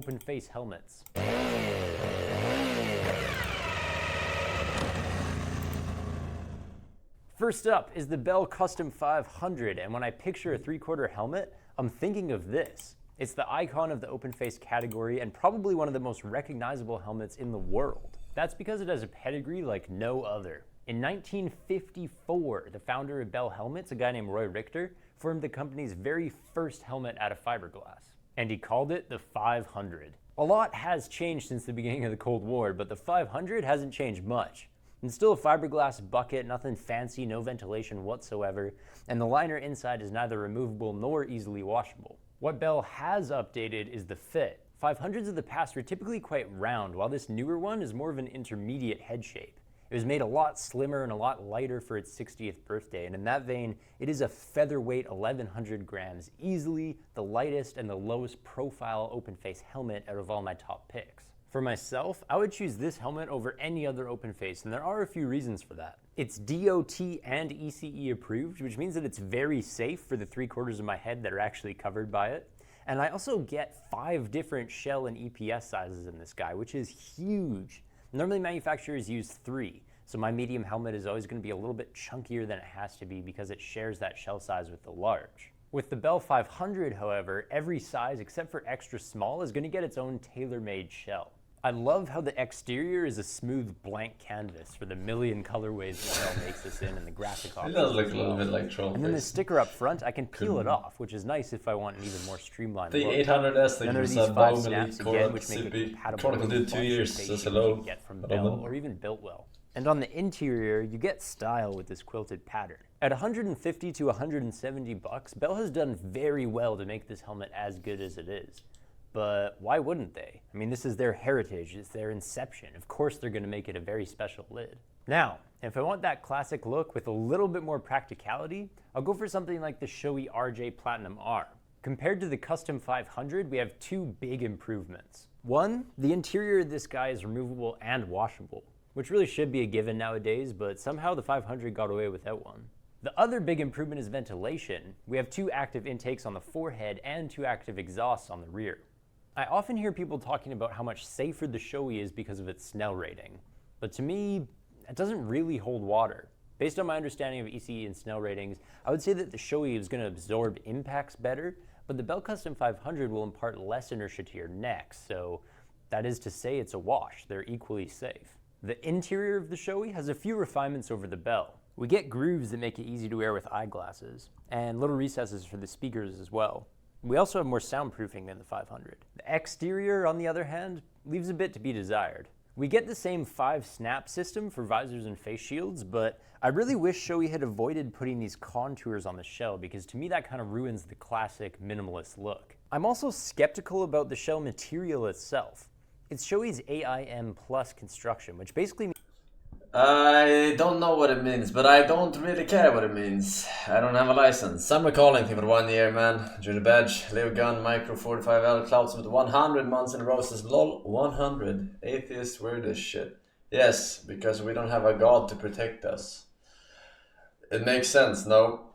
open face helmets. First up is the Bell Custom 500, and when I picture a 3/4 helmet, I'm thinking of this. It's the icon of the open face category and probably one of the most recognizable helmets in the world. That's because it has a pedigree like no other. In 1954, the founder of Bell Helmets, a guy named Roy Richter, formed the company's very first helmet out of fiberglass, and he called it the 500. A lot has changed since the beginning of the Cold War, but the 500 hasn't changed much. It's still a fiberglass bucket, nothing fancy, no ventilation whatsoever, and the liner inside is neither removable nor easily washable. What Bell has updated is the fit. 500s of the past were typically quite round, while this newer one is more of an intermediate head shape. It was made a lot slimmer and a lot lighter for its 60th birthday, and in that vein, it is a featherweight 1100 grams, easily the lightest and the lowest profile open face helmet out of all my top picks. For myself, I would choose this helmet over any other open face, and there are a few reasons for that. It's DOT and ECE approved, which means that it's very safe for the 3/4 of my head that are actually covered by it. And I also get 5 different shell and EPS sizes in this guy, which is huge. Normally manufacturers use 3, so my medium helmet is always going to be a little bit chunkier than it has to be because it shares that shell size with the large. With the Bell 500, however, every size except for extra small is going to get its own tailor-made shell. I love how the exterior is a smooth blank canvas for the million colorways that Bell makes this in and the graphic options. It does look a little bit like Troll. And then the sticker up front, I can peel it off, which is nice if I want an even more streamlined The look. 800S Then there are these 5 snaps again, which make it compatible with the 2 years, face says shape hello. you get from Bell or even Biltwell. And on the interior, you get style with this quilted pattern. At $150 to $170, Bell has done very well to make this helmet as good as it is. But why wouldn't they? I mean, this is their heritage, it's their inception. Of course they're gonna make it a very special lid. Now, if I want that classic look with a little bit more practicality, I'll go for something like the Shoei RJ Platinum R. Compared to the Custom 500, we have 2 big improvements. One, the interior of this guy is removable and washable, which really should be a given nowadays, but somehow the 500 got away without one. The other big improvement is ventilation. We have 2 active intakes on the forehead and 2 active exhausts on the rear. I often hear people talking about how much safer the Shoei is because of its Snell rating, but to me, it doesn't really hold water. Based on my understanding of ECE and Snell ratings, I would say that the Shoei is going to absorb impacts better, but the Bell Custom 500 will impart less inertia to your neck, so that is to say it's a wash. They're equally safe. The interior of the Shoei has a few refinements over the Bell. We get grooves that make it easy to wear with eyeglasses, and little recesses for the speakers as well. We also have more soundproofing than the 500. The exterior, on the other hand, leaves a bit to be desired. We get the same 5-snap system for visors and face shields, but I really wish Shoei had avoided putting these contours on the shell because to me that kind of ruins the classic minimalist look. I'm also skeptical about the shell material itself. It's Shoei's AIM Plus construction, which basically means I don't know what it means, but I don't really care what it means. I don't have a license. Summer calling for 1 year, man. Junior badge, Leo gun, micro 45L, clouds with 100 months in roses. Lol, 100. Atheists wear this shit. Yes, because we don't have a god to protect us. It makes sense, no?